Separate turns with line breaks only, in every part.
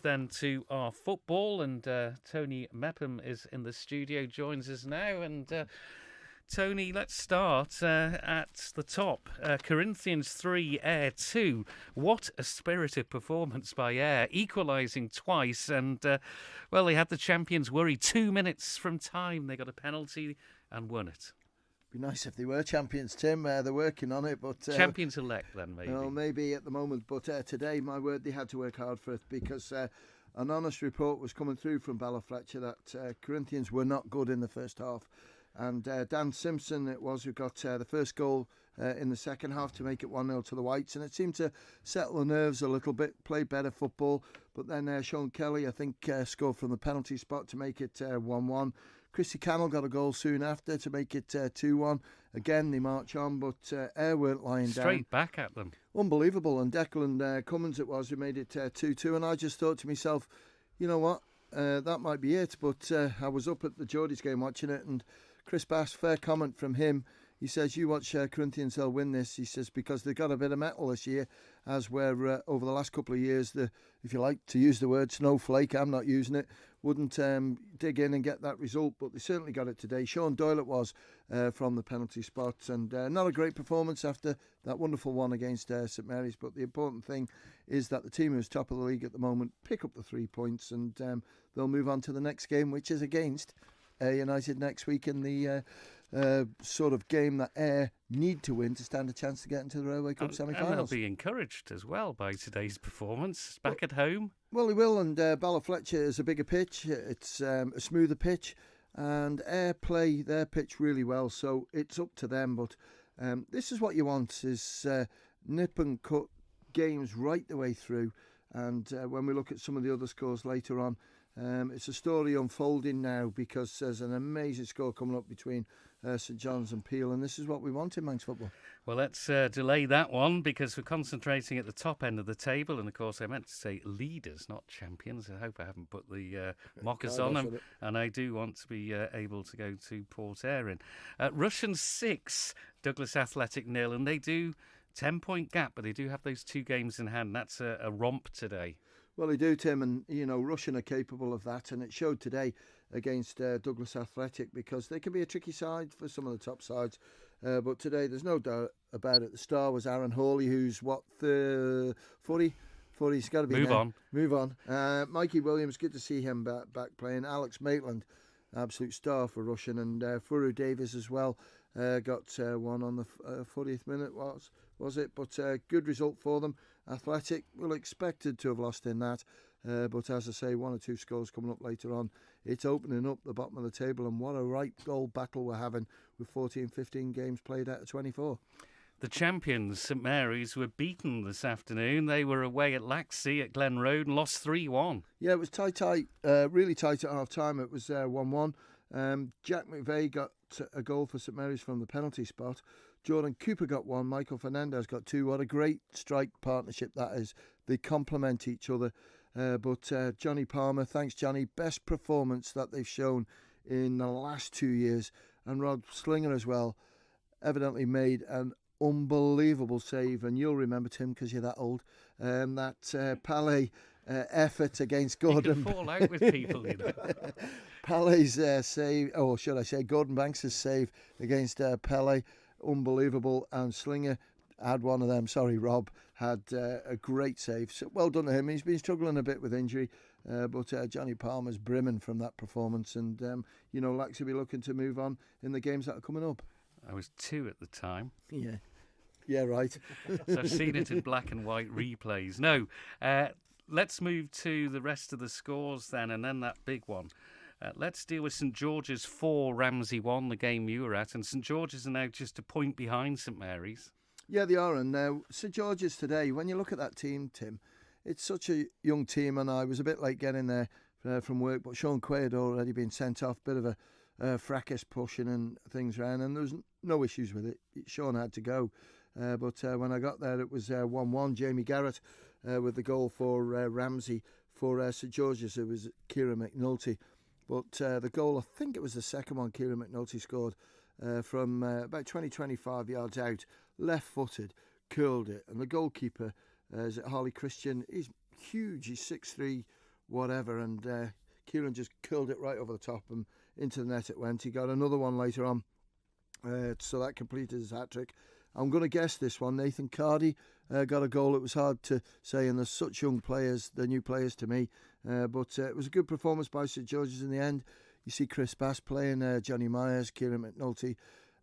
move then to our football, and Tony Mepham is in the studio, joins us now. And Tony, let's start at the top. Corinthians 3, Ayr 2. What a spirited performance by Ayr, equalising twice. And, well, they had the champions worry. 2 minutes from time, they got a penalty and won it.
Be nice if they were champions, Tim. They're working on it, but
champions elect then maybe.
Well, maybe at the moment, but today, my word, they had to work hard for it because an honest report was coming through from Bala Fletcher that Corinthians were not good in the first half, and Dan Simpson it was who got the first goal in the second half to make it 1-0 to the Whites, and it seemed to settle the nerves a little bit, play better football. But then Sean Kelly, I think, scored from the penalty spot to make it 1-1. Chrissy Cannell got a goal soon after to make it 2-1. Again, they march on, but Ayr weren't lying down.
Straight back at them.
Unbelievable. And Declan Cummins it was who made it 2-2. And I just thought to myself, you know what, that might be it. But I was up at the Geordies game watching it, and Chris Bass, fair comment from him. He says, you watch Corinthians, they'll win this. He says, because they've got a bit of metal this year, as where over the last couple of years, if you like to use the word snowflake, I'm not using it, wouldn't dig in and get that result, but they certainly got it today. Sean Doyle it was from the penalty spot, and not a great performance after that wonderful one against St Mary's, but the important thing is that the team who's top of the league at the moment pick up the 3 points, and they'll move on to the next game, which is against United next week in the sort of game that Ayr need to win to stand a chance to get into the Railway Cup semi-finals.
And they'll be encouraged as well by today's performance back at home.
Well, he will, and Bala Fletcher is a bigger pitch. It's a smoother pitch, and Ayr play their pitch really well, so it's up to them. But this is what you want, is nip and cut games right the way through. And when we look at some of the other scores later on, it's a story unfolding now because there's an amazing score coming up between St John's and Peel, and this is what we want in Manx football.
Well, let's delay that one because we're concentrating at the top end of the table, and of course I meant to say leaders, not champions. I hope I haven't put the mockers on them, and I do want to be able to go to Port Erin. Russian 6, Douglas Athletic 0, and they do 10-point gap, but they do have those 2 games in hand. That's a romp today.
Well, they do, Tim, and, you know, Russian are capable of that, and it showed today against Douglas Athletic because they can be a tricky side for some of the top sides. But today, there's no doubt about it. The star was Aaron Hawley, who's, 40? 40's got to be Move on. Mikey Williams, good to see him back playing. Alex Maitland, absolute star for Russian, and Furu Davies as well. Got one on the 40th minute, was it? But good result for them. Athletic, well, expected to have lost in that. But as I say, 1 or 2 scores coming up later on. It's opening up the bottom of the table, and what a right goal battle we're having with 14-15 games played out of 24.
The champions, St Mary's, were beaten this afternoon. They were away at Laxey at Glen Road and lost 3-1.
Yeah, it was tight, really tight at half-time. It was 1-1. Jack McVeigh got a goal for St Mary's from the penalty spot. Jordan Cooper got 1. Michael Fernandez got 2. What a great strike partnership that is. They complement each other. But Johnny Palmer, thanks Johnny, best performance that they've shown in the last 2 years. And Rod Slinger as well, evidently made an unbelievable save. And you'll remember, Tim, because you're that old, that Palais effort against Gordon.
You can fall out with people, you know.
Palais save, or should I say Gordon Banks' save against Pele, unbelievable, and Slinger had one of them. Sorry, Rob had a great save. So well done to him. He's been struggling a bit with injury, but Johnny Palmer's brimming from that performance, and Lax will be looking to move on in the games that are coming up.
I was 2 at the time.
Yeah, right.
So I've seen it in black and white replays. No, let's move to the rest of the scores then, and then that big one. Let's deal with St George's 4, Ramsey 1, the game you were at. And St George's are now just a point behind St Mary's.
Yeah, they are. And now St George's today, when you look at that team, Tim, it's such a young team. And I was a bit late getting there from work, but Sean Quay had already been sent off. Bit of a fracas pushing and things around. And there was no issues with it. Sean had to go. But when I got there, it was 1-1. Jamie Garrett with the goal for Ramsey. For St George's, it was Kieran McNulty. But the goal, I think it was the second one Kieran McNulty scored from about 20-25 yards out, left-footed, curled it. And the goalkeeper, is it Harley Christian? He's huge. He's 6'3", whatever, and Kieran just curled it right over the top and into the net it went. He got another one later on, so that completed his hat-trick. I'm going to guess this one. Nathan Cardy got a goal. It was hard to say, and there's such young players, they're new players to me, but it was a good performance by St George's in the end. You see Chris Bass playing, Johnny Myers, Kieran McNulty,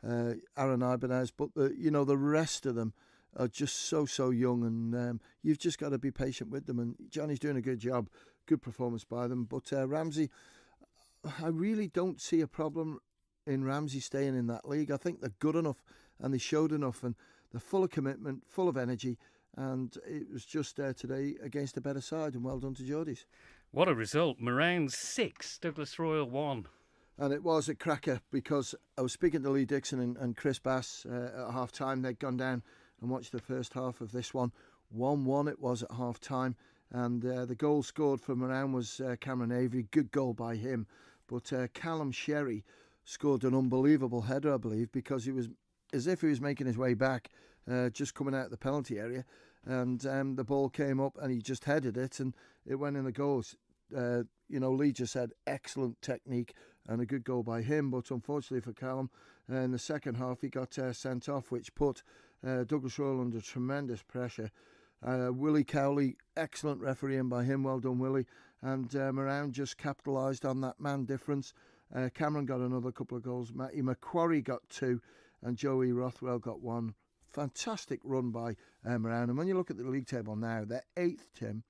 Aaron Ibanez, but the rest of them are just so young, and you've just got to be patient with them, and Johnny's doing a good job. Good performance by them. But Ramsey, I really don't see a problem in Ramsey staying in that league. I think they're good enough and they showed enough, and they're full of commitment, full of energy, and it was just today against a better side, and well done to Geordies.
What a result. Moran 6, Douglas Royal 1.
And it was a cracker, because I was speaking to Lee Dixon and Chris Bass at half-time. They'd gone down and watched the first half of this one. 1-1 it was at half-time. And the goal scored for Moran was Cameron Avery. Good goal by him. But Callum Sherry scored an unbelievable header, I believe, because he was as if he was making his way back, just coming out of the penalty area. And the ball came up and he just headed it and it went in the goals. Lee just said excellent technique and a good goal by him. But unfortunately for Callum, in the second half he got sent off, which put Douglas Royal under tremendous pressure. Willie Cowley, excellent refereeing by him, well done Willie, and Moran just capitalised on that man difference. Cameron got another couple of goals, Matty Macquarie got 2 and Joey Rothwell got 1. Fantastic run by Moran, and when you look at the league table now, they're 8th, Tim,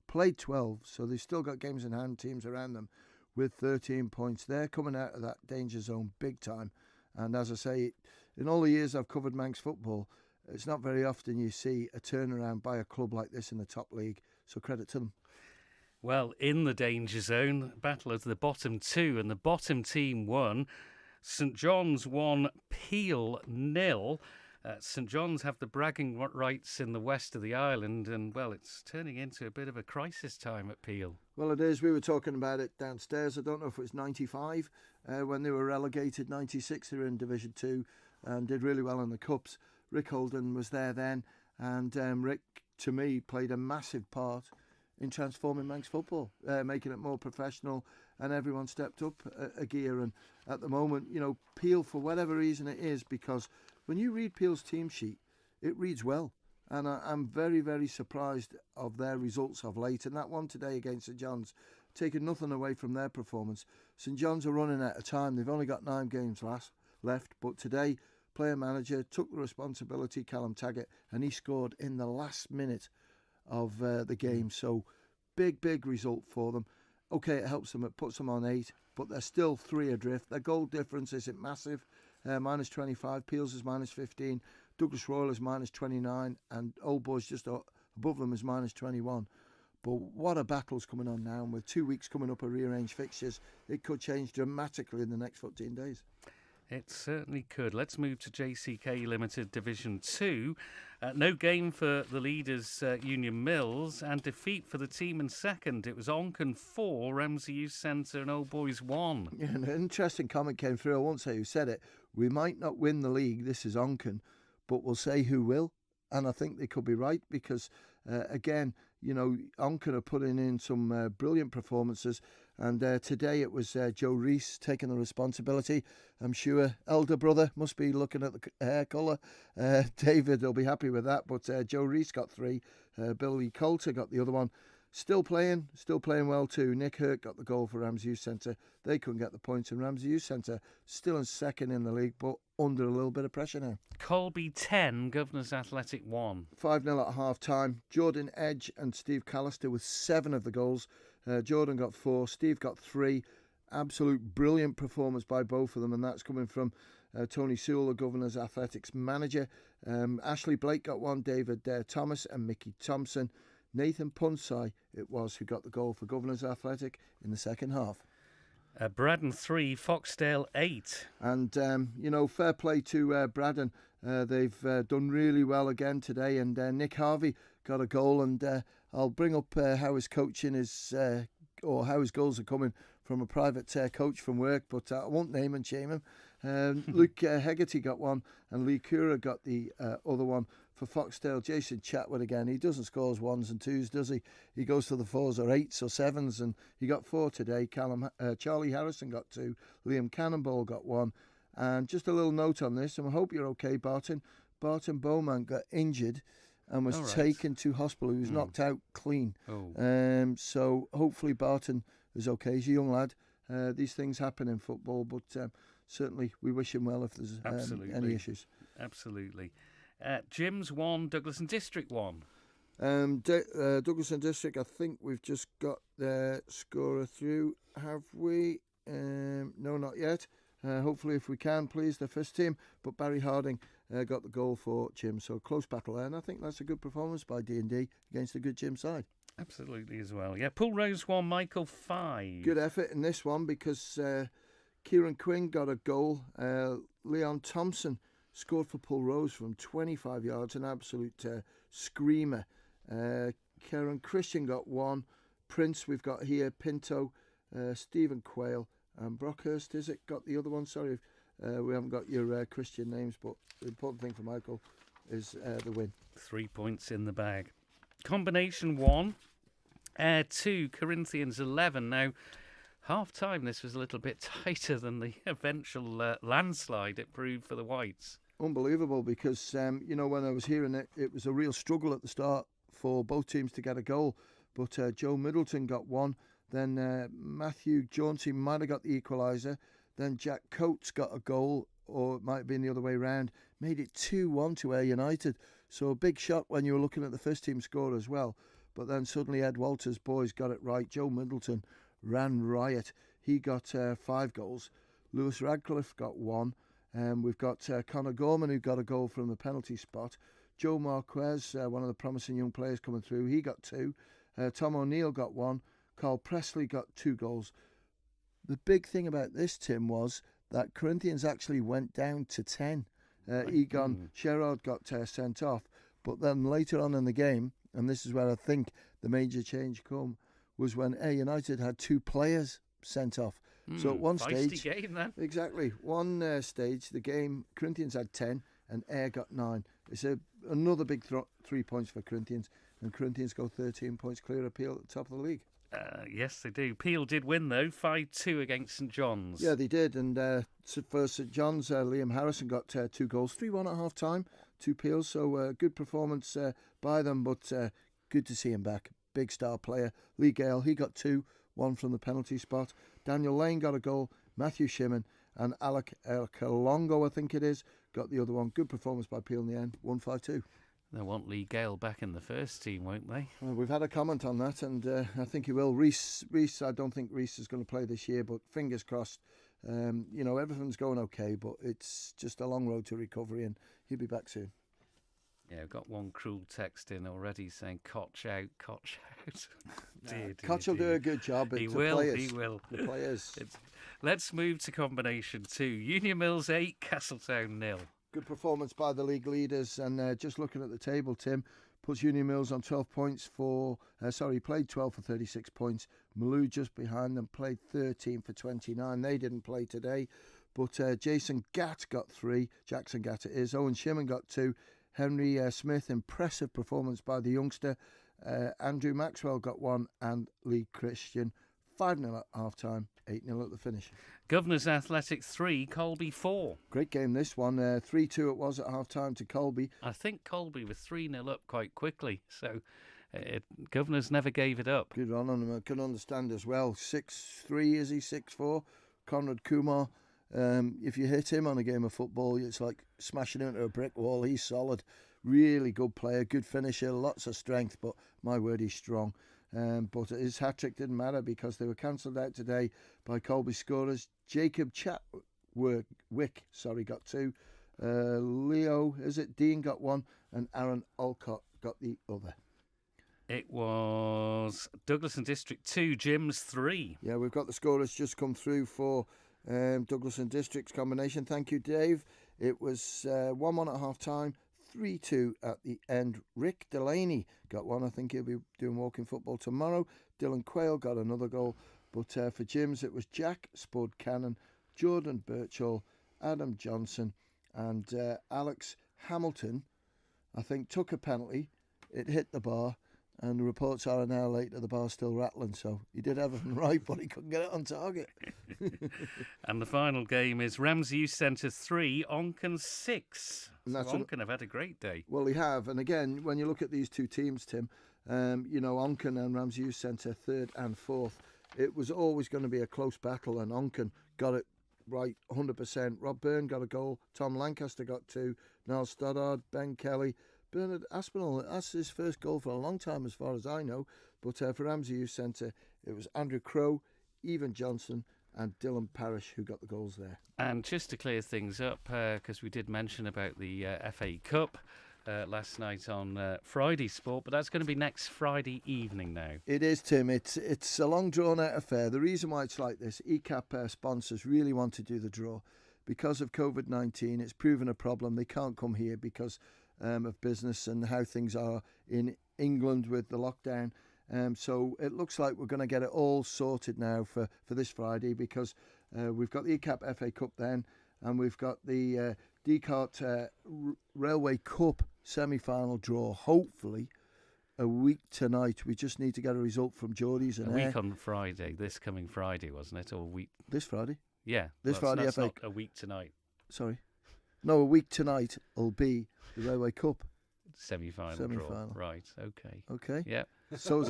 played 12, so they've still got games in hand, teams around them with 13 points. They're coming out of that danger zone big time, and as I say, in all the years I've covered Manx football, it's not very often you see a turnaround by a club like this in the top league, so credit to them.
Well, in the danger zone, battle of the bottom 2, and the bottom team won. St John's 1, Peel 0. St John's have the bragging rights in the west of the island, and, well, it's turning into a bit of a crisis time at Peel.
Well, it is. We were talking about it downstairs. I don't know if it was 95 when they were relegated. 96 they were in Division 2 and did really well in the Cups. Rick Holden was there then, and Rick, to me, played a massive part in transforming Manx football, making it more professional, and everyone stepped up a gear. And at the moment, Peel, for whatever reason it is, because when you read Peel's team sheet, it reads well. And I'm very, very surprised of their results of late. And that one today against St John's, taking nothing away from their performance. St John's are running out of time. They've only got 9 games left, but today, player manager took the responsibility, Callum Taggart, and he scored in the last minute of the game. So big result for them. Okay, it helps them, it puts them on 8, but they're still 3 adrift. Their goal difference isn't massive, minus 25. Peels is minus 15. Douglas Royal is minus 29, and Old Boys just above them is minus 21. But what a battle's coming on now, and with 2 weeks coming up of rearranged fixtures, it could change dramatically in the next 14 days.
It certainly could. Let's move to JCK Limited Division 2. No game for the leaders, Union Mills, and defeat for the team in second. It was Onken 4, Ramsey Youth Centre and Old Boys 1. Yeah,
an interesting comment came through. I won't say who said it. We might not win the league, this is Onken, but we'll say who will. And I think they could be right because, again, Onken are putting in some brilliant performances. And today it was Joe Rees taking the responsibility. I'm sure elder brother must be looking at the hair colour. David will be happy with that. But Joe Rees got 3. Billy Coulter got the other one. Still playing well too. Nick Hurt got the goal for Ramsey Youth Centre. They couldn't get the points. And Ramsey Youth Centre still in second in the league, but under a little bit of pressure now.
Colby 10, Governors Athletic 1.
5-0 at half-time. Jordan Edge and Steve Callister with 7 of the goals. Jordan got 4, Steve got 3. Absolute brilliant performance by both of them, and that's coming from Tony Sewell, the Governor's Athletics manager. Ashley Blake got 1, David Thomas and Mickey Thompson. Nathan Punsai, it was, who got the goal for Governor's Athletic in the second half.
Braddon 3, Foxtail 8.
And, fair play to Braddon. They've done really well again today, and Nick Harvey got a goal, and I'll bring up how his coaching is, or how his goals are coming from a private coach from work, but I won't name and shame him. Luke Hegarty got one, and Lee Cura got the other one for Foxtail. Jason Chatwood again. He doesn't score as ones and twos, does he? He goes to the fours or eights or sevens, and he got 4 today. Charlie Harrison got 2. Liam Cannonball got 1. And just a little note on this, and I hope you're okay, Barton. Barton Bowman got injured and was taken to hospital. He was knocked out clean. So hopefully Barton is okay. He's a young lad. These things happen in football, but certainly we wish him well if there's any issues.
Absolutely. Jim's 1, Douglas and District 1.
Douglas and District, I think we've just got their scorer through, have we? No, not yet. Hopefully, if we can, please, the first team. But Barry Harding got the goal for Jim. So close battle there, and I think that's a good performance by D&D against a good Jim side.
Absolutely as well. Yeah, Paul Rose 1, Michael 5.
Good effort in this one because Kieran Quinn got a goal. Leon Thompson scored for Paul Rose from 25 yards, an absolute screamer. Kieran Christian got 1. Prince, we've got here, Pinto, Stephen Quayle, and Brockhurst, is it? Got the other one? Sorry, we haven't got your Christian names, but the important thing for Michael is the win. 3
points in the bag. Combination 1, 2, Corinthians 11. Now, half-time, this was a little bit tighter than the eventual landslide it proved for the Whites.
Unbelievable, because, when I was hearing it, it was a real struggle at the start for both teams to get a goal. But Joe Middleton got 1. Then Matthew Jauncey might have got the equaliser. Then Jack Coates got a goal, or it might have been the other way round. Made it 2-1 to Ayr United. So a big shot when you were looking at the first team score as well. But then suddenly Ed Walters' boys got it right. Joe Middleton ran riot. He got 5 goals. Lewis Radcliffe got 1. We've got Conor Gorman, who got a goal from the penalty spot. Joe Marquez, one of the promising young players coming through, he got 2. Tom O'Neill got 1. Carl Presley got 2 goals. The big thing about this, Tim, was that Corinthians actually went down to 10. Egon Sherrod got sent off. But then later on in the game, and this is where I think the major change come, was when Ayr United had 2 players sent off. So at one stage,
game, then.
Exactly, one stage, the game, Corinthians had 10 and Ayr got 9. It's another big 3 points for Corinthians, and Corinthians go 13 points clear of Peel at the top of the league.
Yes, they do. Peel did win, though, 5-2 against St John's.
Yeah, they did. And for St John's, Liam Harrison got 2 goals, 3-1 at half-time, 2 Peels. So good performance by them, but good to see him back. Big star player. Lee Gale, he got 2, 1 from the penalty spot. Daniel Lane got a goal. Matthew Shimon and Alec Kalongo, I think it is, got the other one. Good performance by Peel in the end, 1-5-2.
They'll want Lee Gale back in the first team, won't they?
Well, we've had a comment on that, and I think he will. Reece, I don't think Reece is going to play this year, but fingers crossed. Everything's going okay, but it's just a long road to recovery, and he'll be back soon.
Yeah, I've got one cruel text in already saying, Koch out, Koch out.
Koch will do a good job.
He will.
The players.
Let's move to combination 2. Union Mills 8, Castletown 0.
Good performance by the league leaders, and just looking at the table, Tim, puts Union Mills on 12 points played 12 for 36 points. Malou just behind them, played 13 for 29. They didn't play today, but Jason Gatt got 3. Jackson Gatt it is. Owen Shimon got 2. Henry Smith, impressive performance by the youngster. Andrew Maxwell got 1, and Lee Christian 5-0 at half-time, 8-0 at the finish.
Governors Athletic 3, Colby 4.
Great game this one. 3-2 it was at half-time to Colby.
I think Colby was 3-0 up quite quickly, so Governors never gave it up.
Good on him. I can understand as well. 6'3", is he? 6'4"? Conrad Kumar. If you hit him on a game of football, it's like smashing into a brick wall. He's solid. Really good player, good finisher, lots of strength, but my word, he's strong. But his hat-trick didn't matter because they were cancelled out today by Colby scorers. Jacob Wick got 2. Leo, Dean got 1, and Aaron Alcott got the other.
It was Douglas and District 2, Jim's 3.
Yeah, we've got the scorers just come through for Douglas and District's combination. Thank you, Dave. It was 1-1 at half-time. 3-2 at the end. Rick Delaney got 1. I think he'll be doing walking football tomorrow. Dylan Quayle got another goal. But for Jim's, it was Jack Spud Cannon, Jordan Birchall, Adam Johnson, and Alex Hamilton, I think, took a penalty. It hit the bar, and the reports are an hour later the bar's still rattling. So he did everything right, but he couldn't get it on target.
And the final game is Ramsey Youth Centre 3, Onken 6. So Onken have had a great day.
Well, they have. And again, when you look at these two teams, Tim, Onken and Ramsey Youth Centre, 3rd and 4th, it was always going to be a close battle, and Onken got it right 100%. Rob Byrne got a goal, Tom Lancaster got 2, Niall Stoddard, Ben Kelly, Bernard Aspinall. That's his first goal for a long time as far as I know. But for Ramsey Youth Centre, it was Andrew Crowe, Evan Johnson and Dylan Parrish who got the goals there.
And just to clear things up, because we did mention about the FA Cup last night on Friday Sport, but that's going to be next Friday evening now.
It is, Tim. It's a long drawn-out affair. The reason why it's like this, ECAP sponsors really want to do the draw. Because of COVID-19, it's proven a problem. They can't come here because of business and how things are in England with the lockdown. So it looks like we're going to get it all sorted now for this Friday, because we've got the ECAP FA Cup then, and we've got the Descartes Railway Cup semi-final draw, hopefully a week tonight. We just need to get a result from Geordie's.
A week on Friday, this coming Friday, wasn't it? Or a week?
This Friday?
Yeah.
This Friday
that's
FA
not a week tonight.
Sorry. No, a week tonight will be the Railway Cup.
Semi-final draw. Right, okay.
Okay.
Yeah.
So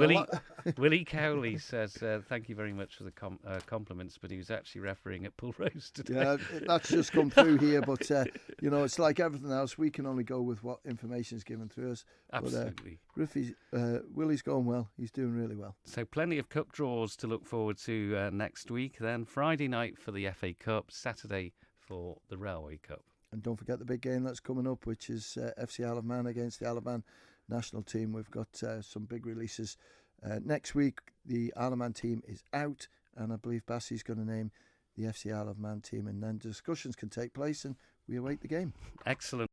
Willie Cowley says, thank you very much for the compliments, but he was actually refereeing at Pull Rose today.
Yeah, that's just come through here, but, it's like everything else. We can only go with what information is given through us.
Absolutely.
But, Willie's going well. He's doing really well.
So plenty of cup draws to look forward to next week. Then Friday night for the FA Cup, Saturday for the Railway Cup.
And don't forget the big game that's coming up, which is FC Isle of Man against the Isle of Man national team. We've got some big releases. Next week, the Isle of Man team is out, and I believe Bassie's going to name the FC Isle of Man team, and then discussions can take place, and we await the game.
Excellent.